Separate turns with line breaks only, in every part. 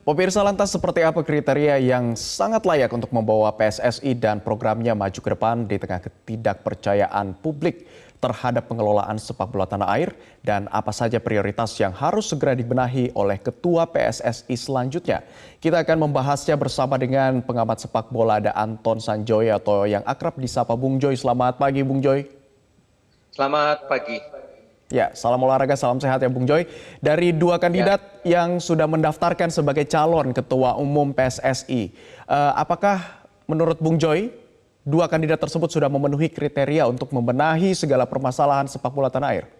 Pemirsa, lantas seperti apa kriteria yang sangat layak untuk membawa PSSI dan programnya maju ke depan di tengah ketidakpercayaan publik terhadap pengelolaan sepak bola tanah air, dan apa saja prioritas yang harus segera dibenahi oleh Ketua PSSI selanjutnya? Kita akan membahasnya bersama dengan pengamat sepak bola, ada Anton Sanjoy atau yang akrab disapa Bung Joy. Selamat pagi Bung Joy.
Selamat pagi.
Ya, salam olahraga, salam sehat ya Bung Joy. Dari dua
Ya,
kandidat yang sudah mendaftarkan sebagai calon Ketua Umum PSSI, apakah menurut Bung Joy dua kandidat tersebut sudah memenuhi kriteria untuk membenahi segala permasalahan sepak bola tanah air?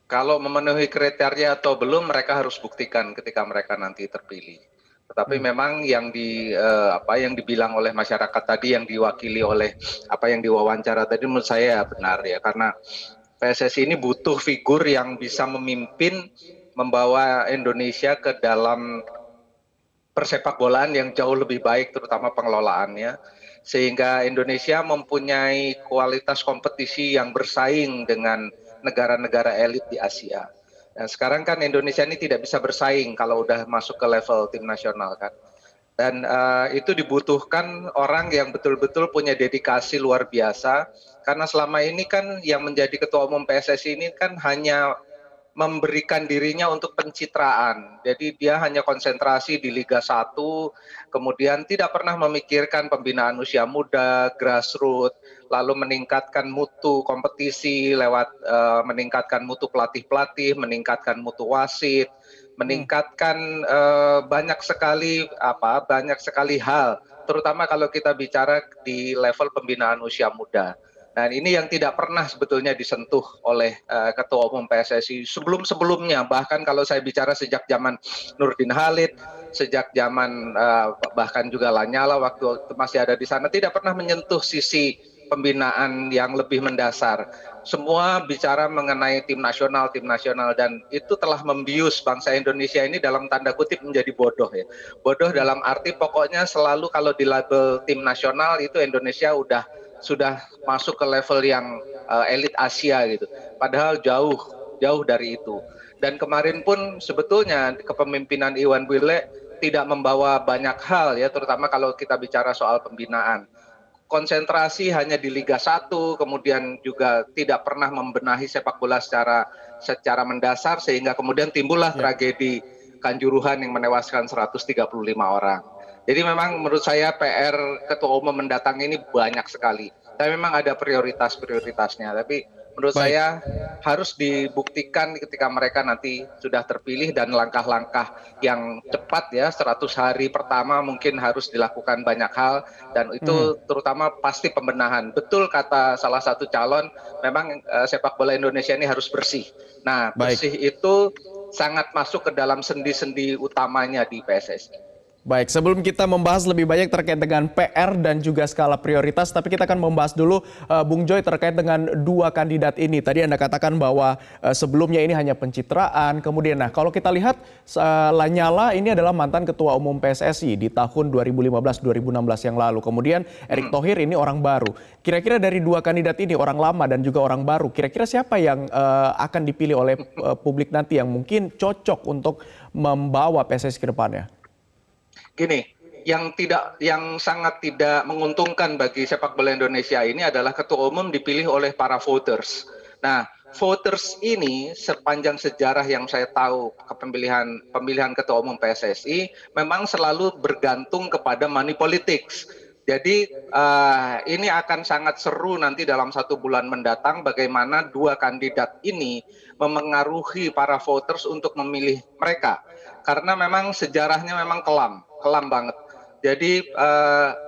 kalau memenuhi kriteria atau belum, mereka harus buktikan ketika mereka nanti terpilih. Tetapi memang yang dibilang oleh masyarakat tadi, yang diwakili oleh apa yang diwawancara tadi, menurut saya benar ya, karena PSSI ini butuh figur yang bisa memimpin, membawa Indonesia ke dalam persepak bolaan yang jauh lebih baik, terutama pengelolaannya, sehingga Indonesia mempunyai kualitas kompetisi yang bersaing dengan negara-negara elit di Asia. Dan sekarang kan Indonesia ini tidak bisa bersaing kalau udah masuk ke level tim nasional kan. Dan itu dibutuhkan orang yang betul-betul punya dedikasi luar biasa, karena selama ini kan yang menjadi ketua umum PSSI ini kan hanya memberikan dirinya untuk pencitraan. Jadi dia hanya konsentrasi di Liga 1, kemudian tidak pernah memikirkan pembinaan usia muda, grassroots, lalu meningkatkan mutu kompetisi lewat meningkatkan mutu pelatih-pelatih, meningkatkan mutu wasit, meningkatkan banyak sekali hal, terutama kalau kita bicara di level pembinaan usia muda. Nah, ini yang tidak pernah sebetulnya disentuh oleh Ketua Umum PSSI sebelum-sebelumnya. Bahkan kalau saya bicara sejak zaman Nurdin Halid, sejak zaman bahkan juga Lanyala waktu masih ada di sana, tidak pernah menyentuh sisi pembinaan yang lebih mendasar. Semua bicara mengenai tim nasional, dan itu telah membius bangsa Indonesia ini dalam tanda kutip menjadi bodoh ya. Bodoh dalam arti pokoknya selalu kalau di label tim nasional itu Indonesia sudah masuk ke level yang elit Asia gitu. Padahal jauh dari itu. Dan kemarin pun sebetulnya kepemimpinan Iwan Bule tidak membawa banyak hal ya, terutama kalau kita bicara soal pembinaan. Konsentrasi hanya di Liga 1, kemudian juga tidak pernah membenahi sepak bola secara mendasar, sehingga kemudian timbullah
Ya.
tragedi Kanjuruhan yang menewaskan 135 orang. Jadi memang menurut saya PR Ketua Umum mendatang ini banyak sekali. Tapi memang ada prioritas-prioritasnya. Tapi menurut
Baik.
saya harus dibuktikan ketika mereka nanti sudah terpilih, dan langkah-langkah yang cepat ya, 100 hari pertama mungkin harus dilakukan banyak hal, dan
Hmm.
itu terutama pasti pembenahan. Betul kata salah satu calon, memang sepak bola Indonesia ini harus bersih. Nah,
Baik.
bersih itu sangat masuk ke dalam sendi-sendi utamanya di PSSI.
Baik, sebelum kita membahas lebih banyak terkait dengan PR dan juga skala prioritas, tapi kita akan membahas dulu Bung Joy terkait dengan dua kandidat ini. Tadi Anda katakan bahwa sebelumnya ini hanya pencitraan, kemudian kalau kita lihat Lanyala ini adalah mantan Ketua Umum PSSI di tahun 2015-2016 yang lalu. Kemudian Erick Thohir ini orang baru. Kira-kira dari dua kandidat ini, orang lama dan juga orang baru, kira-kira siapa yang akan dipilih oleh publik nanti yang mungkin cocok untuk membawa PSSI ke depannya?
Gini, yang sangat tidak menguntungkan bagi sepak bola Indonesia ini adalah ketua umum dipilih oleh para voters. Nah, voters ini sepanjang sejarah yang saya tahu pemilihan ketua umum PSSI memang selalu bergantung kepada money politics. Jadi ini akan sangat seru nanti dalam 1 bulan mendatang, bagaimana dua kandidat ini memengaruhi para voters untuk memilih mereka. Karena memang sejarahnya memang kelam banget. Jadi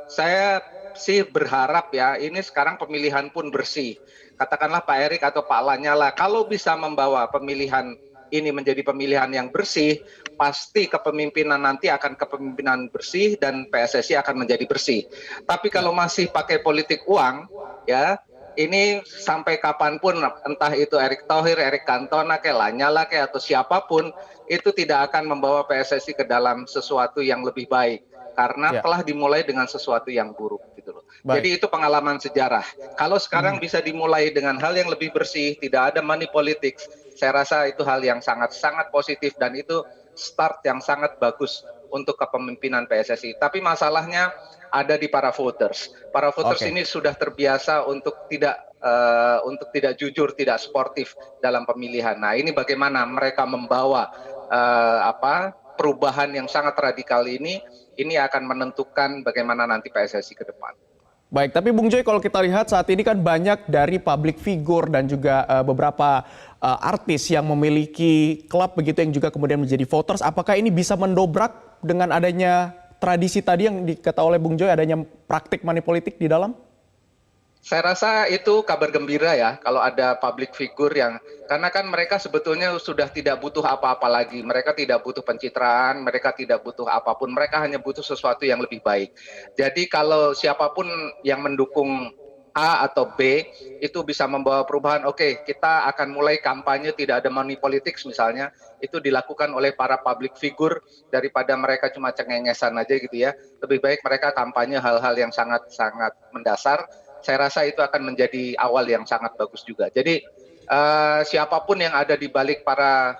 saya sih berharap ya, ini sekarang pemilihan pun bersih. Katakanlah Pak Erik atau Pak Lanyala, kalau bisa membawa pemilihan ini menjadi pemilihan yang bersih, pasti kepemimpinan nanti akan kepemimpinan bersih, dan PSSI akan menjadi bersih. Tapi kalau masih pakai politik uang, ya ini sampai kapanpun, entah itu Erick Thohir, Erick Cantona, kayak Lanyala, kayak atau siapapun, itu tidak akan membawa PSSI ke dalam sesuatu yang lebih baik, karena
Ya,
telah dimulai dengan sesuatu yang buruk gitu loh.
baik.
Jadi itu pengalaman sejarah. Kalau sekarang bisa dimulai dengan hal yang lebih bersih, tidak ada money politics, saya rasa itu hal yang sangat-sangat positif, dan itu start yang sangat bagus untuk kepemimpinan PSSI. Tapi masalahnya ada di para voters. Para voters
Oke.
ini sudah terbiasa untuk tidak jujur, tidak sportif dalam pemilihan. Nah, ini bagaimana mereka membawa perubahan yang sangat radikal ini akan menentukan bagaimana nanti PSSI ke depan.
Baik, tapi Bung Joy kalau kita lihat saat ini kan banyak dari public figure dan juga beberapa artis yang memiliki klub begitu yang juga kemudian menjadi voters. Apakah ini bisa mendobrak dengan adanya tradisi tadi yang dikata oleh Bung Joy, adanya praktik money politik di dalam?
Saya rasa itu kabar gembira ya kalau ada public figure karena kan mereka sebetulnya sudah tidak butuh apa-apa lagi. Mereka tidak butuh pencitraan, mereka tidak butuh apapun. Mereka hanya butuh sesuatu yang lebih baik. Jadi kalau siapapun yang mendukung A atau B itu bisa membawa perubahan. Oke, kita akan mulai kampanye tidak ada money politics misalnya. Itu dilakukan oleh para public figure daripada mereka cuma cengengesan aja gitu ya. Lebih baik mereka kampanye hal-hal yang sangat-sangat mendasar. Saya rasa itu akan menjadi awal yang sangat bagus juga. Jadi siapapun yang ada di balik para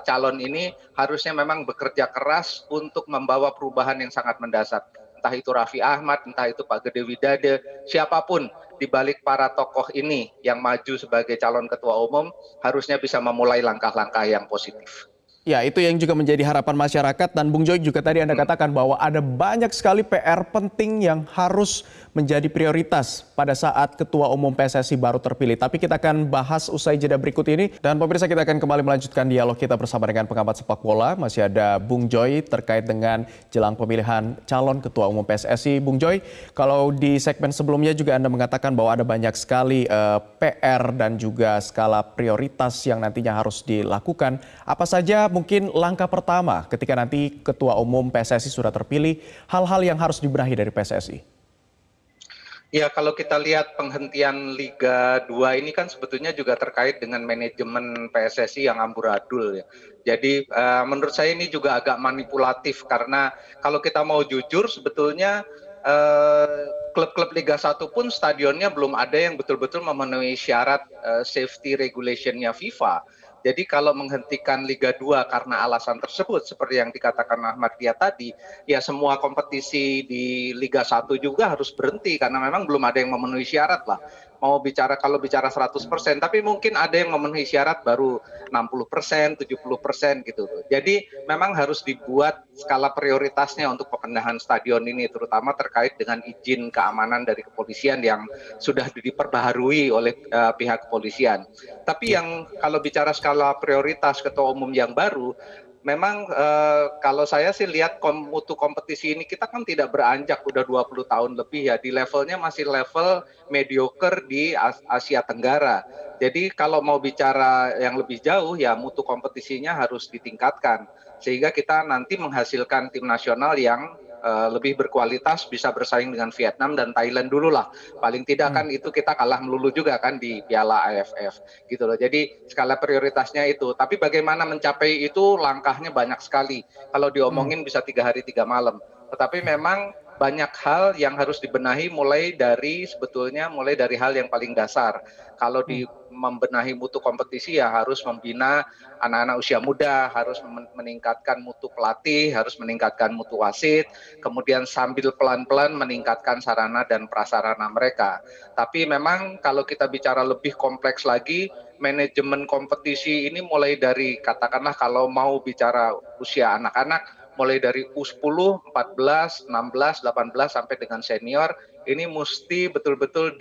calon ini harusnya memang bekerja keras untuk membawa perubahan yang sangat mendasar. Entah itu Raffi Ahmad, entah itu Pak Gede Widade, siapapun di balik para tokoh ini yang maju sebagai calon ketua umum harusnya bisa memulai langkah-langkah yang positif.
Ya, itu yang juga menjadi harapan masyarakat dan Bung Joy juga tadi Anda katakan bahwa ada banyak sekali PR penting yang harus menjadi prioritas pada saat Ketua Umum PSSI baru terpilih. Tapi kita akan bahas usai jeda berikut ini dan pemirsa kita akan kembali melanjutkan dialog kita bersama dengan pengamat sepak bola. Masih ada Bung Joy terkait dengan jelang pemilihan calon Ketua Umum PSSI. Bung Joy, kalau di segmen sebelumnya juga Anda mengatakan bahwa ada banyak sekali PR dan juga skala prioritas yang nantinya harus dilakukan. Apa saja mungkin langkah pertama ketika nanti Ketua Umum PSSI sudah terpilih, hal-hal yang harus dibenahi dari PSSI?
Ya, kalau kita lihat penghentian Liga 2 ini kan sebetulnya juga terkait dengan manajemen PSSI yang amburadul ya. Jadi menurut saya ini juga agak manipulatif karena kalau kita mau jujur sebetulnya klub-klub Liga 1 pun stadionnya belum ada yang betul-betul memenuhi syarat safety regulation-nya FIFA. Jadi kalau menghentikan Liga 2 karena alasan tersebut seperti yang dikatakan Ahmad Riyad tadi, ya semua kompetisi di Liga 1 juga harus berhenti karena memang belum ada yang memenuhi syarat lah. Kalau bicara 100%, tapi mungkin ada yang memenuhi syarat baru 60%, 70% gitu. Jadi memang harus dibuat skala prioritasnya untuk pemindahan stadion ini, terutama terkait dengan izin keamanan dari kepolisian yang sudah diperbaharui oleh pihak kepolisian. Tapi yang kalau bicara skala prioritas ketua umum yang baru, memang kalau saya sih lihat mutu kompetisi ini kita kan tidak beranjak udah 20 tahun lebih ya, di levelnya masih level mediocre di Asia Tenggara. Jadi kalau mau bicara yang lebih jauh ya mutu kompetisinya harus ditingkatkan sehingga kita nanti menghasilkan tim nasional yang lebih berkualitas, bisa bersaing dengan Vietnam dan Thailand dulu lah. Paling tidak kan itu kita kalah melulu juga kan di Piala AFF gitu loh. Jadi skala prioritasnya itu. Tapi bagaimana mencapai itu langkahnya banyak sekali. Kalau diomongin bisa 3 hari 3 malam. Tetapi memang banyak hal yang harus dibenahi mulai dari hal yang paling dasar. Kalau di membenahi mutu kompetisi ya harus membina anak-anak usia muda, harus meningkatkan mutu pelatih, harus meningkatkan mutu wasit, kemudian sambil pelan-pelan meningkatkan sarana dan prasarana mereka. Tapi memang kalau kita bicara lebih kompleks lagi, manajemen kompetisi ini mulai dari katakanlah kalau mau bicara usia anak-anak, mulai dari U10, 14, 16, 18 sampai dengan senior ini mesti betul-betul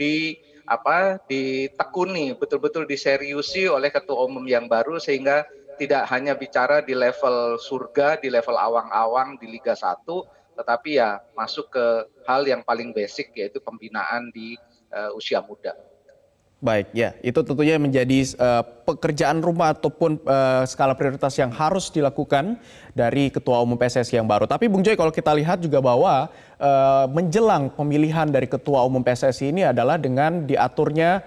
ditekuni, betul-betul diseriusi oleh ketua umum yang baru sehingga tidak hanya bicara di level surga, di level awang-awang di Liga 1, tetapi ya masuk ke hal yang paling basic yaitu pembinaan di usia muda.
Baik, ya itu tentunya menjadi pekerjaan rumah ataupun skala prioritas yang harus dilakukan dari Ketua Umum PSSI yang baru. Tapi Bung Joy kalau kita lihat juga bahwa menjelang pemilihan dari Ketua Umum PSSI ini adalah dengan diaturnya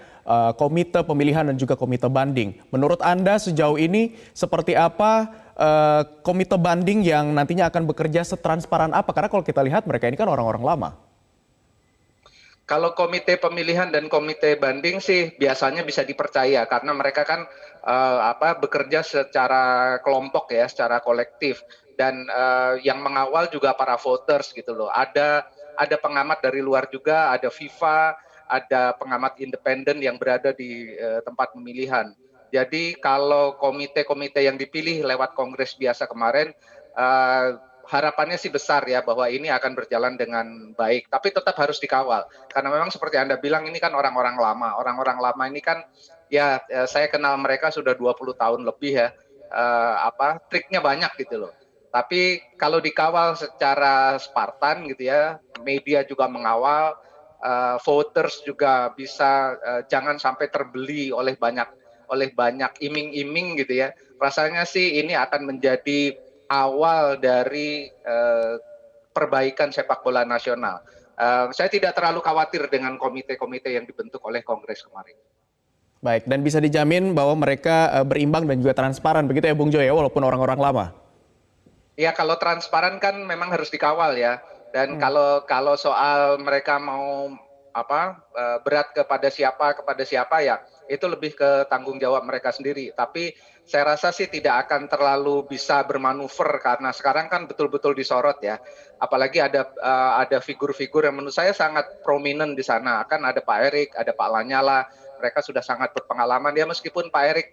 komite pemilihan dan juga komite banding. Menurut Anda sejauh ini seperti apa komite banding yang nantinya akan bekerja setransparan apa? Karena kalau kita lihat mereka ini kan orang-orang lama.
Kalau komite pemilihan dan komite banding sih biasanya bisa dipercaya karena mereka kan bekerja secara kelompok ya, secara kolektif dan yang mengawal juga para voters gitu loh. Ada pengamat dari luar juga, ada FIFA, ada pengamat independen yang berada di tempat pemilihan. Jadi kalau komite-komite yang dipilih lewat kongres biasa kemarin eh, harapannya sih besar ya bahwa ini akan berjalan dengan baik, tapi tetap harus dikawal. Karena memang seperti Anda bilang ini kan orang-orang lama. Orang-orang lama ini kan ya saya kenal mereka sudah 20 tahun lebih ya. Triknya banyak gitu loh. Tapi kalau dikawal secara Spartan gitu ya, media juga mengawal, voters juga bisa jangan sampai terbeli oleh banyak iming-iming gitu ya. Rasanya sih ini akan menjadi awal dari perbaikan sepak bola nasional. Saya tidak terlalu khawatir dengan komite-komite yang dibentuk oleh Kongres kemarin.
Baik, dan bisa dijamin bahwa mereka berimbang dan juga transparan begitu ya Bung Joy ya, walaupun orang-orang lama.
Ya kalau transparan kan memang harus dikawal ya. Dan
Hmm.
kalau soal mereka mau berat kepada siapa ya itu lebih ke tanggung jawab mereka sendiri. Tapi saya rasa sih tidak akan terlalu bisa bermanuver karena sekarang kan betul-betul disorot ya. Apalagi ada figur-figur yang menurut saya sangat prominent di sana. Kan ada Pak Erik, ada Pak Lanyala. Mereka sudah sangat berpengalaman ya, meskipun Pak Erik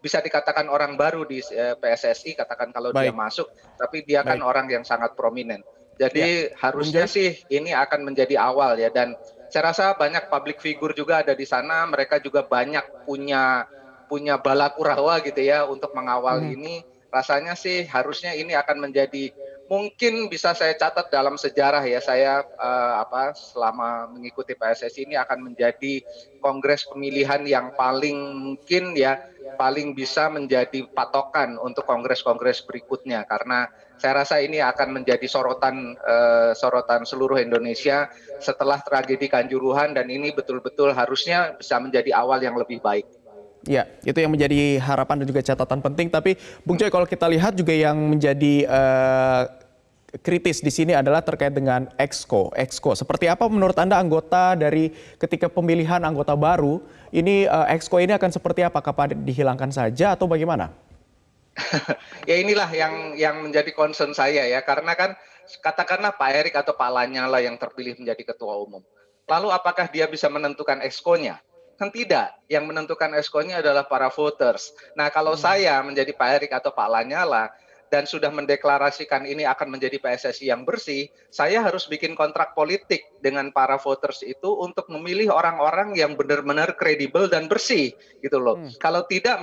bisa dikatakan orang baru di PSSI, katakan kalau dia
Baik,
masuk, tapi dia kan
baik.
orang yang sangat prominent.
Ya,
Jadi
Bung
harusnya
Joy.
sih ini akan menjadi awal ya, dan saya rasa banyak public figure juga ada di sana, mereka juga banyak punya punya bala kurawa gitu ya untuk mengawal
Mhm.
ini. Rasanya sih harusnya ini akan menjadi, mungkin bisa saya catat dalam sejarah ya, saya selama mengikuti PSSI ini akan menjadi kongres pemilihan yang paling mungkin ya paling bisa menjadi patokan untuk kongres-kongres berikutnya, karena saya rasa ini akan menjadi sorotan seluruh Indonesia setelah tragedi Kanjuruhan, dan ini betul-betul harusnya bisa menjadi awal yang lebih baik.
Ya, itu yang menjadi harapan dan juga catatan penting. Tapi Bung Joy, kalau kita lihat juga yang menjadi kritis di sini adalah terkait dengan Exco. Exco, seperti apa menurut Anda anggota dari ketika pemilihan anggota baru ini Exco ini akan seperti apa? Apakah dihilangkan saja atau bagaimana?
Ya inilah yang menjadi concern saya ya, karena kan katakanlah Pak Erik atau Pak Lanyala yang terpilih menjadi ketua umum. Lalu apakah dia bisa menentukan exco-nya? Kan tidak. Yang menentukan exco-nya adalah para voters. Nah, kalau saya menjadi Pak Erik atau Pak Lanyala dan sudah mendeklarasikan ini akan menjadi PSSI yang bersih, saya harus bikin kontrak politik dengan para voters itu untuk memilih orang-orang yang benar-benar kredibel dan bersih gitu loh. Kalau tidak,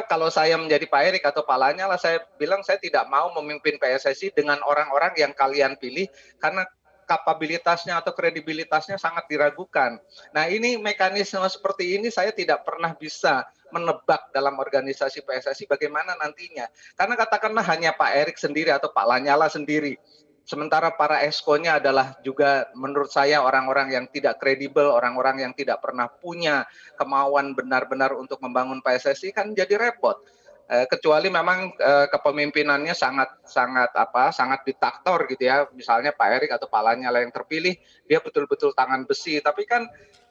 kalau saya menjadi Pak Erik atau Pak Lanyala, saya bilang saya tidak mau memimpin PSSI dengan orang-orang yang kalian pilih karena kapabilitasnya atau kredibilitasnya sangat diragukan. Nah, ini mekanisme seperti ini saya tidak pernah bisa menebak dalam organisasi PSSI bagaimana nantinya. Karena katakanlah hanya Pak Erik sendiri atau Pak Lanyala sendiri. Sementara para exco-nya adalah juga menurut saya orang-orang yang tidak kredibel, orang-orang yang tidak pernah punya kemauan benar-benar untuk membangun PSSI, kan jadi repot. Kecuali memang kepemimpinannya sangat diktator gitu ya, misalnya Pak Erik atau Pak Lanyala yang terpilih, dia betul-betul tangan besi. Tapi kan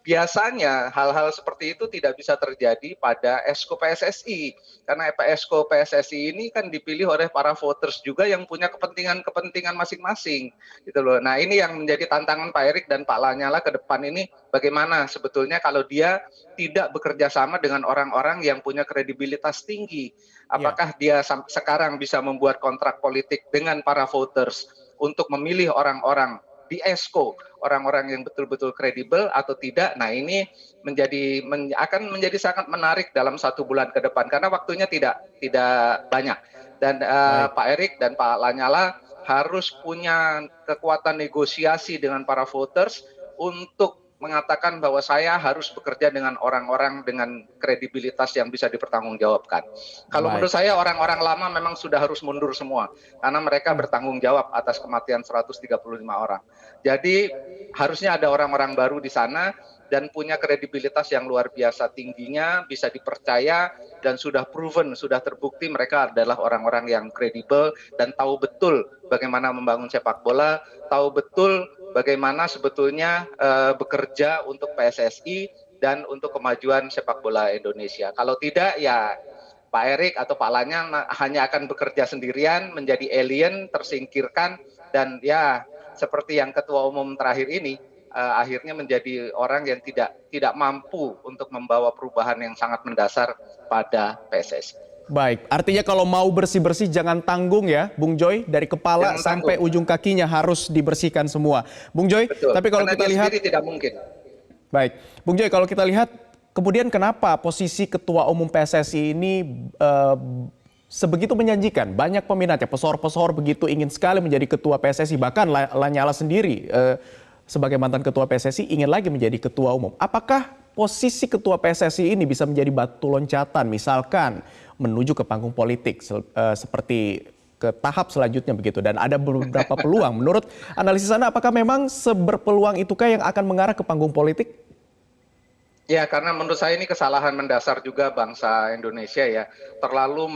biasanya hal-hal seperti itu tidak bisa terjadi pada Exco PSSI, karena Exco PSSI ini kan dipilih oleh para voters juga yang punya kepentingan-kepentingan masing-masing gitu loh. Nah, ini yang menjadi tantangan Pak Erik dan Pak Lanyala ke depan ini, bagaimana sebetulnya kalau dia tidak bekerja sama dengan orang-orang yang punya kredibilitas tinggi.
Ya,
Apakah dia sekarang bisa membuat kontrak politik dengan para voters untuk memilih orang-orang di ESCO, orang-orang yang betul-betul kredibel atau tidak? Nah, ini akan menjadi sangat menarik dalam 1 bulan ke depan karena waktunya tidak banyak. Dan
baik.
Pak Erik dan Pak Lanyala harus punya kekuatan negosiasi dengan para voters untuk mengatakan bahwa saya harus bekerja dengan orang-orang dengan kredibilitas yang bisa dipertanggungjawabkan. Kalau menurut
Baik.
saya orang-orang lama memang sudah harus mundur semua karena mereka bertanggung jawab atas kematian 135 orang. Jadi harusnya ada orang-orang baru di sana dan punya kredibilitas yang luar biasa tingginya, bisa dipercaya dan sudah proven, sudah terbukti mereka adalah orang-orang yang kredibel dan tahu betul bagaimana membangun sepak bola, tahu betul bagaimana sebetulnya bekerja untuk PSSI dan untuk kemajuan sepak bola Indonesia. Kalau tidak ya Pak Erik atau Pak Lanyala hanya akan bekerja sendirian, menjadi alien, tersingkirkan, dan ya seperti yang ketua umum terakhir ini, akhirnya menjadi orang yang tidak mampu untuk membawa perubahan yang sangat mendasar pada PSSI.
Baik, artinya kalau mau bersih-bersih jangan tanggung ya, Bung Joy, dari kepala
Jangan
sampai
tanggung,
ujung kakinya harus dibersihkan semua. Bung Joy,
betul.
tapi kalau
Karena
kita
dia
lihat,
sendiri tidak mungkin.
baik, Bung Joy, kalau kita lihat kemudian kenapa posisi ketua umum PSSI ini sebegitu menjanjikan, banyak peminatnya, pesohor-pesohor begitu ingin sekali menjadi ketua PSSI, bahkan Lanyala sendiri sebagai mantan ketua PSSI ingin lagi menjadi ketua umum. Apakah posisi ketua PSSI ini bisa menjadi batu loncatan, misalkan menuju ke panggung politik seperti ke tahap selanjutnya begitu, dan ada beberapa peluang. Menurut analisis Anda, apakah memang seberpeluang itukah yang akan mengarah ke panggung politik?
Ya, karena menurut saya ini kesalahan mendasar juga bangsa Indonesia ya. Terlalu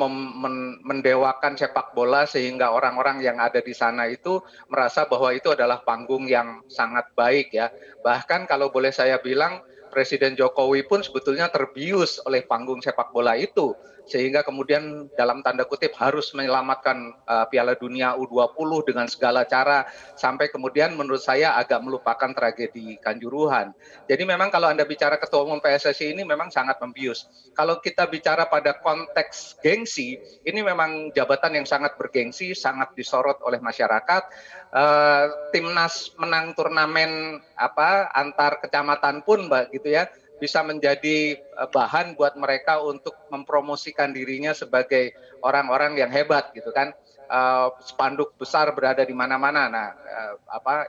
mendewakan sepak bola sehingga orang-orang yang ada di sana itu merasa bahwa itu adalah panggung yang sangat baik ya. Bahkan kalau boleh saya bilang, Presiden Jokowi pun sebetulnya terbius oleh panggung sepak bola itu. Sehingga kemudian dalam tanda kutip harus menyelamatkan Piala Dunia U20 dengan segala cara. Sampai kemudian menurut saya agak melupakan tragedi Kanjuruhan. Jadi memang kalau Anda bicara ketua umum PSSI ini memang sangat membius. Kalau kita bicara pada konteks gengsi, ini memang jabatan yang sangat bergengsi, sangat disorot oleh masyarakat. Timnas menang turnamen antar kecamatan pun, Mbak, gitu ya, bisa menjadi bahan buat mereka untuk mempromosikan dirinya sebagai orang-orang yang hebat gitu kan. Spanduk besar berada di mana-mana. Nah,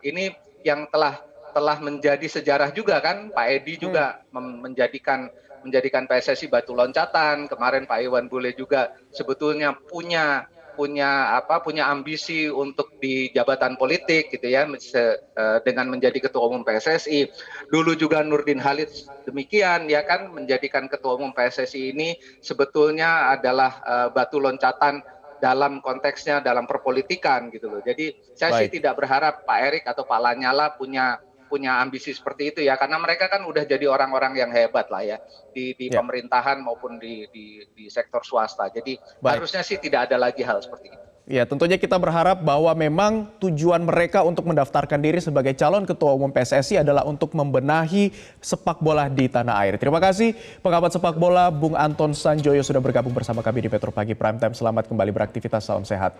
ini yang telah menjadi sejarah juga kan. Pak Edi juga menjadikan PSSI batu loncatan. Kemarin Pak Iwan Bule juga sebetulnya punya ambisi untuk di jabatan politik gitu ya, dengan menjadi ketua umum PSSI. Dulu juga Nurdin Halid demikian ya kan, menjadikan ketua umum PSSI ini sebetulnya adalah batu loncatan dalam konteksnya dalam perpolitikan gitu loh. Jadi saya sih
Baik.
tidak berharap Pak Erik atau Pak Lanyala punya ambisi seperti itu ya, karena mereka kan udah jadi orang-orang yang hebat lah ya di
Ya,
pemerintahan maupun di sektor swasta. Jadi
baik.
harusnya sih tidak ada lagi hal seperti itu.
Ya, tentunya kita berharap bahwa memang tujuan mereka untuk mendaftarkan diri sebagai calon ketua umum PSSI adalah untuk membenahi sepak bola di tanah air. Terima kasih pengamat sepak bola Bung Anton Sanjoyo sudah bergabung bersama kami di Metro Pagi Prime Time. Selamat kembali beraktivitas, salam sehat.